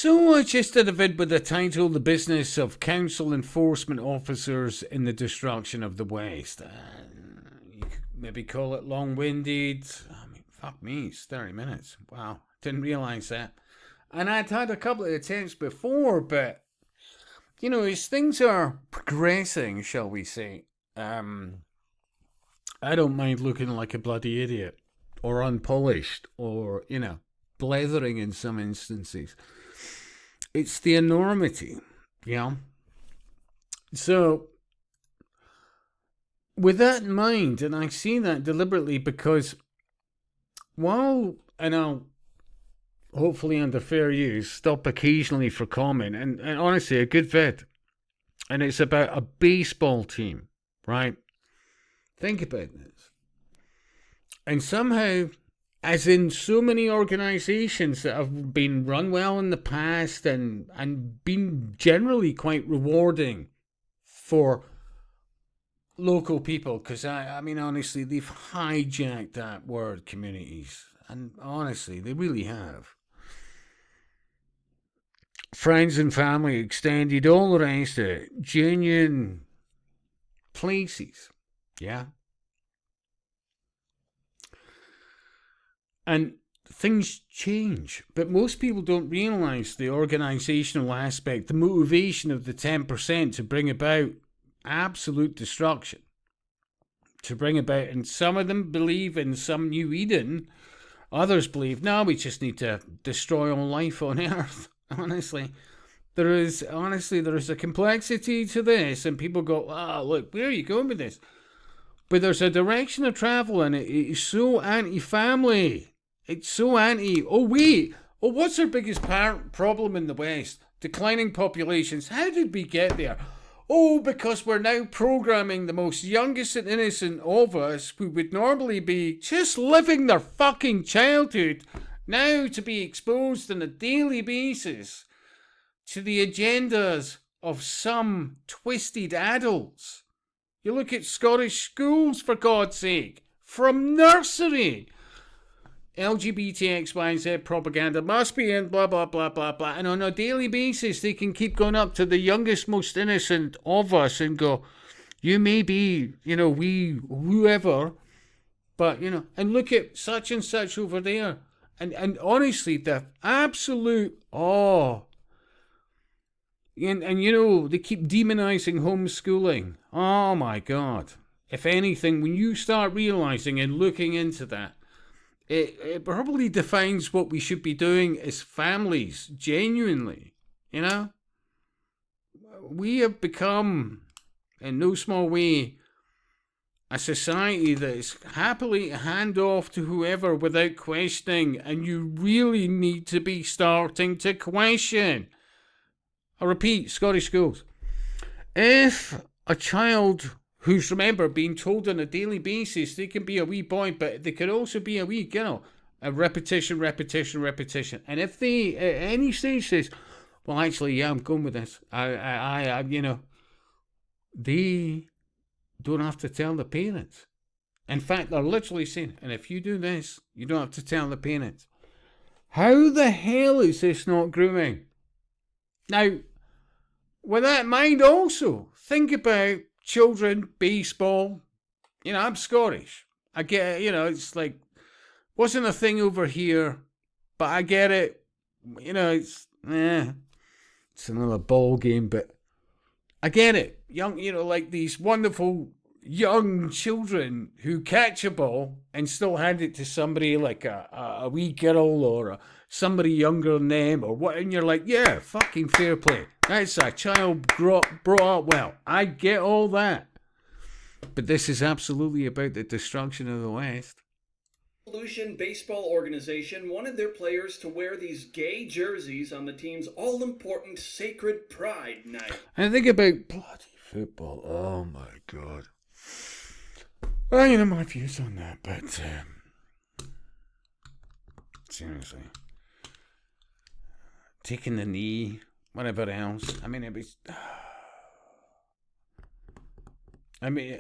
So I just did a vid with the title "The Business of Council Enforcement Officers in the Destruction of the West." You could maybe call it long-winded. I mean, fuck me, it's 30 minutes. Wow, didn't realise that. And I'd had a couple of attempts before, but, you know, as things are progressing, shall we say, I don't mind looking like a bloody idiot or unpolished or, you know, blethering in some instances. It's the enormity, you know. So, with that in mind, and I see that deliberately because while, and I'll hopefully under fair use, stop occasionally for comment, and honestly, a good vid, and it's about a baseball team, right? Think about this. And somehow, as in so many organisations that have been run well in the past and been generally quite rewarding for local people, because I mean, honestly, they've hijacked that word communities. And honestly, they really have. Friends and family, extended, all the rest of it. Genuine places. Yeah. And things change, but most people don't realise the organisational aspect, the motivation of the 10% to bring about absolute destruction. To bring about, and some of them believe in some new Eden, others believe, no, we just need to destroy all life on Earth. Honestly, there is a complexity to this, and people go, look, where are you going with this? But there's a direction of travel, and it is so anti-family. It's so anti. What's our biggest problem in the West? Declining populations. How did we get there? Oh, because we're now programming the most youngest and innocent of us, who would normally be just living their fucking childhood, now to be exposed on a daily basis to the agendas of some twisted adults. You look at Scottish schools, for God's sake, from nursery. LGBT X, Y, and Z propaganda must be in, blah, blah, blah, blah, blah. And on a daily basis, they can keep going up to the youngest, most innocent of us and go, you may be, you know, we, whoever, but, you know, and look at such and such over there. And honestly, the absolute, and you know, they keep demonizing homeschooling. Oh my God. If anything, when you start realizing and looking into that, it probably defines what we should be doing as families, genuinely, you know? We have become, in no small way, a society that is happily hand off to whoever without questioning, and you really need to be starting to question. I repeat, Scottish schools. If a child who's, remember, being told on a daily basis they can be a wee boy, but they could also be a wee girl. A repetition. And if they, at any stage, says, well, actually, yeah, I'm going with this. I you know, they don't have to tell the parents. In fact, they're literally saying, and if you do this, you don't have to tell the parents. How the hell is this not grooming? Now, with that in mind also, think about children, baseball. You know, I'm Scottish. I get, you know, it's like, wasn't a thing over here, but I get it. You know, it's another ball game, but I get it. Young, you know, like these wonderful young children who catch a ball and still hand it to somebody like a wee girl or somebody younger than them or what, and you're like, yeah, fucking fair play. That's a child brought up well. I get all that. But this is absolutely about the destruction of the West. Evolution Baseball Organization wanted their players to wear these gay jerseys on the team's all-important Sacred Pride Night. And think about bloody football. Oh my God. Well, you know my views on that, but seriously, taking the knee, whatever else. I mean, it was. I mean,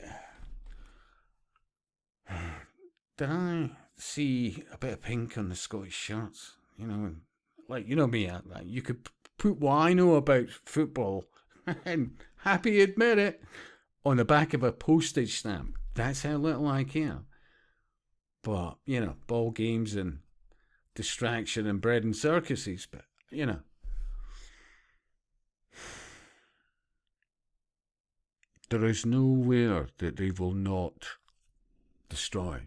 did I see a bit of pink on the Scottish shirts? You know, like, you know me, you could put what I know about football and happy admit it on the back of a postage stamp. That's how little I care. But, you know, ball games and distraction and bread and circuses, but, you know. There is nowhere that they will not destroy.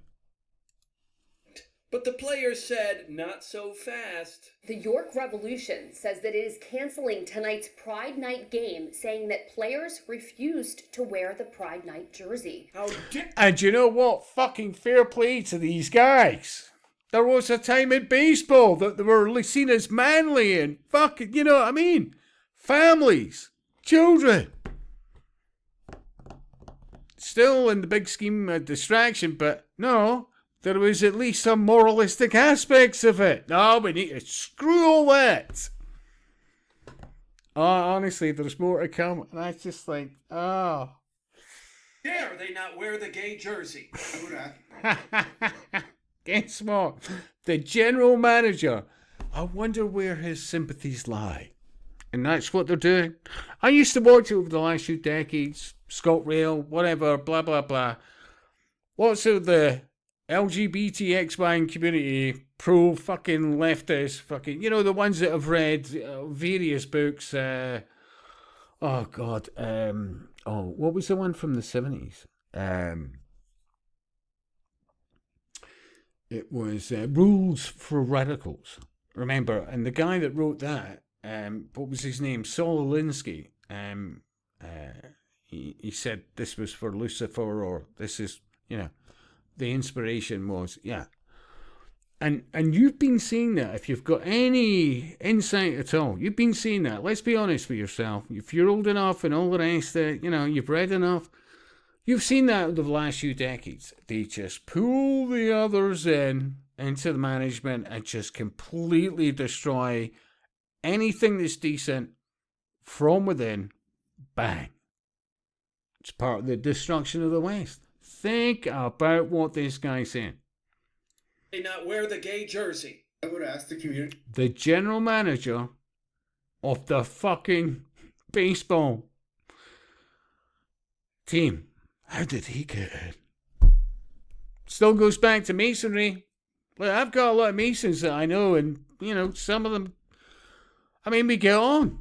But the players said, not so fast. The York Revolution says that it is canceling tonight's Pride Night game, saying that players refused to wear the Pride Night jersey. And you know what? Fucking fair play to these guys. There was a time in baseball that they were seen as manly and fucking, you know what I mean? Families, children. Still in the big scheme of distraction, but no. There was at least some moralistic aspects of it. No, we need to screw all that. Oh, honestly, there's more to come. And I just think, oh. Dare they not wear the gay jersey? Guess what? The general manager. I wonder where his sympathies lie. And that's what they're doing. I used to watch it over the last few decades. ScotRail, whatever, blah, blah, blah. Lots of the LGBTXY community, pro fucking leftist, fucking, you know, the ones that have read various books. Oh God, what was the one from the 70s? It was Rules for Radicals. Remember, and the guy that wrote that, what was his name? Saul Alinsky. He said this was for Lucifer, or this is, you know. The inspiration was, yeah. And you've been seeing that. If you've got any insight at all, you've been seeing that. Let's be honest with yourself. If you're old enough and all the rest, you know, you've read enough, you've seen that over the last few decades. They just pull the others into the management and just completely destroy anything that's decent from within. Bang. It's part of the destruction of the West. Think about what this guy's saying. They not wear the gay jersey. I would ask the community. The general manager of the fucking baseball team. How did he get in? Still goes back to masonry. Well, I've got a lot of masons that I know, and, you know, some of them, I mean, we get on.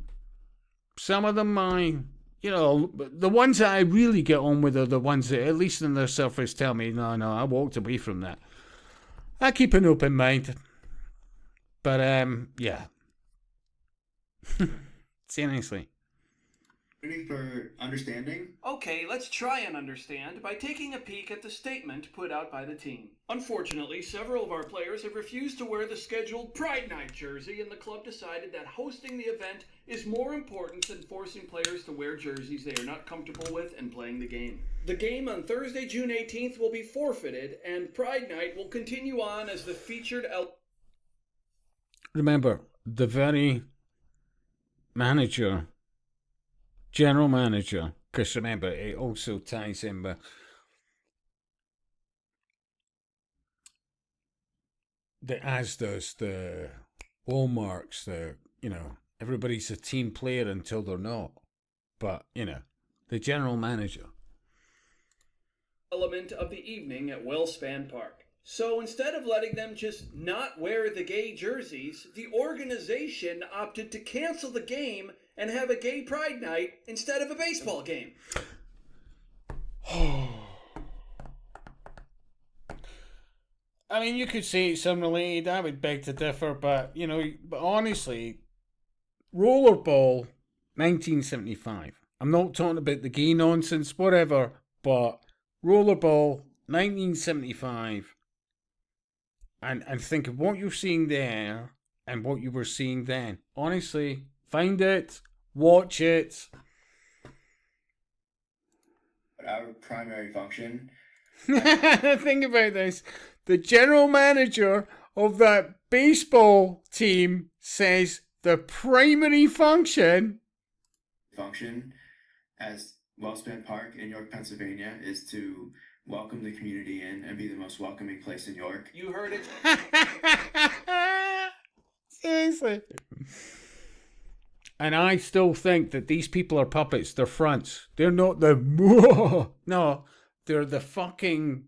Some of them, you know, the ones that I really get on with are the ones that, at least in their surface, tell me, no, I walked away from that. I keep an open mind. But, yeah. Seriously. For understanding? Okay, let's try and understand by taking a peek at the statement put out by the team. Unfortunately, several of our players have refused to wear the scheduled Pride Night jersey, and the club decided that hosting the event is more important than forcing players to wear jerseys they are not comfortable with and playing the game. The game on Thursday, June 18th will be forfeited, and Pride Night will continue on as the featured Remember, the very general manager, because remember, it also ties in with the Asdas, the Walmarts, you know, everybody's a team player until they're not. But, you know, the general manager. Element of the evening at Wellspan Park. So instead of letting them just not wear the gay jerseys, the organization opted to cancel the game and have a gay pride night instead of a baseball game. I mean, you could say it's unrelated. I would beg to differ, but, you know, but honestly, Rollerball, 1975. I'm not talking about the gay nonsense, whatever, but Rollerball, 1975. And think of what you're seeing there and what you were seeing then. Honestly, find it, watch it. Our primary function. Think about this. The general manager of that baseball team says the primary function as Wellspan Park in York, Pennsylvania, is to welcome the community in and be the most welcoming place in York. You heard it. Seriously. And I still think that these people are puppets. They're fronts. They're not the... No, they're the fucking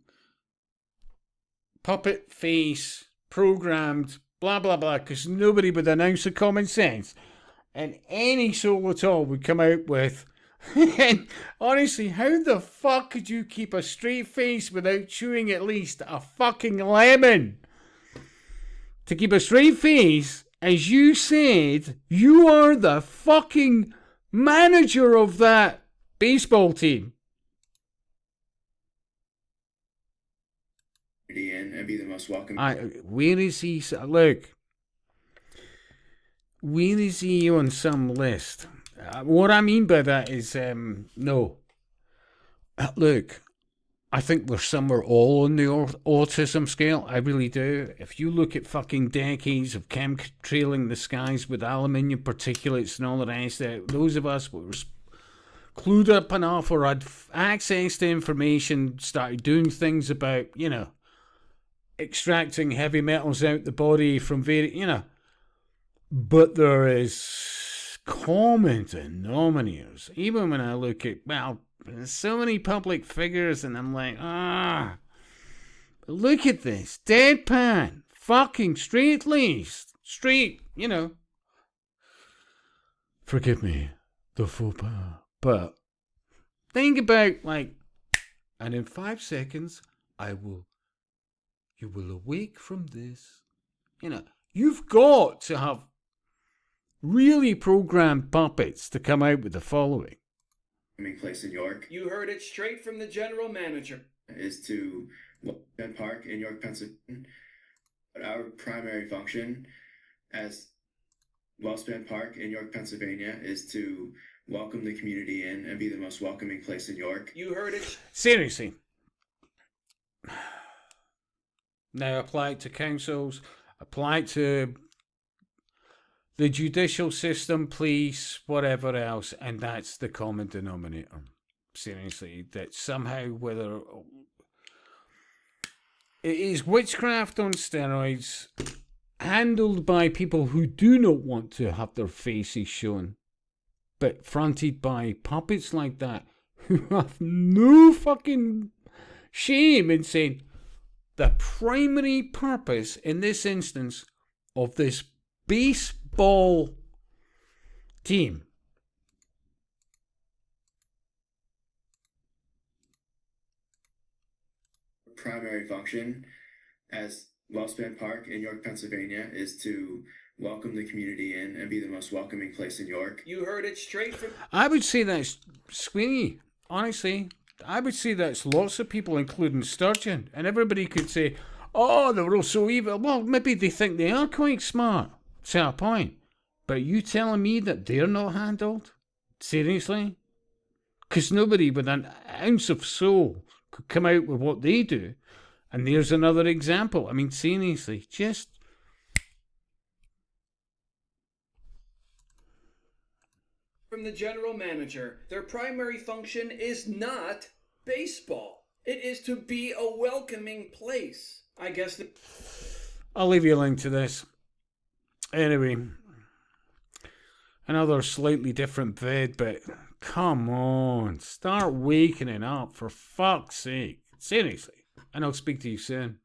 puppet face, programmed, blah, blah, blah, because nobody with an ounce of common sense and any soul at all would come out with... And honestly, how the fuck could you keep a straight face without chewing at least a fucking lemon? To keep a straight face, as you said, you are the fucking manager of that baseball team. And be the most welcome. Where is he? Look. Where is he on some list? What I mean by that is, no. Look, I think we're somewhere all on the autism scale. I really do. If you look at fucking decades of chemtrailing the skies with aluminium particulates and all the rest, those of us were clued up enough or had access to information, started doing things about, extracting heavy metals out the body from but there is common denominators. Even when I look at, there's so many public figures and I'm like, look at this. Deadpan. Fucking straight-laced. Straight, Forgive me, the faux pas. But think about, and in 5 seconds, you will awake from this. You've got to have really programmed puppets to come out with the following. Place in York. You heard it straight from the general manager. Is to Wellspring Park in York, Pennsylvania. But our primary function as Wellspring Park in York, Pennsylvania is to welcome the community in and be the most welcoming place in York. You heard it. Seriously. Now apply it to councils, apply it to the judicial system, police, whatever else, and that's the common denominator. Seriously, that somehow, whether it is witchcraft on steroids, handled by people who do not want to have their faces shown, but fronted by puppets like that, who have no fucking shame in saying the primary purpose in this instance of this baseball team primary function as Wellspring Park in York, Pennsylvania is to welcome the community in and be the most welcoming place in York. You heard it straight from... I would say that's Sweeney, honestly. I would say that's lots of people, including Sturgeon. And everybody could say, oh, they were all so evil. Well, maybe they think they are quite smart, to a point. But are you telling me that they're not handled? Seriously? Because nobody with an ounce of soul could come out with what they do. And there's another example. I mean, seriously, just... From the general manager, their primary function is not baseball. It is to be a welcoming place. I guess I'll leave you a link to this. Anyway, another slightly different vid, but come on, start waking up for fuck's sake. Seriously. And I'll speak to you soon.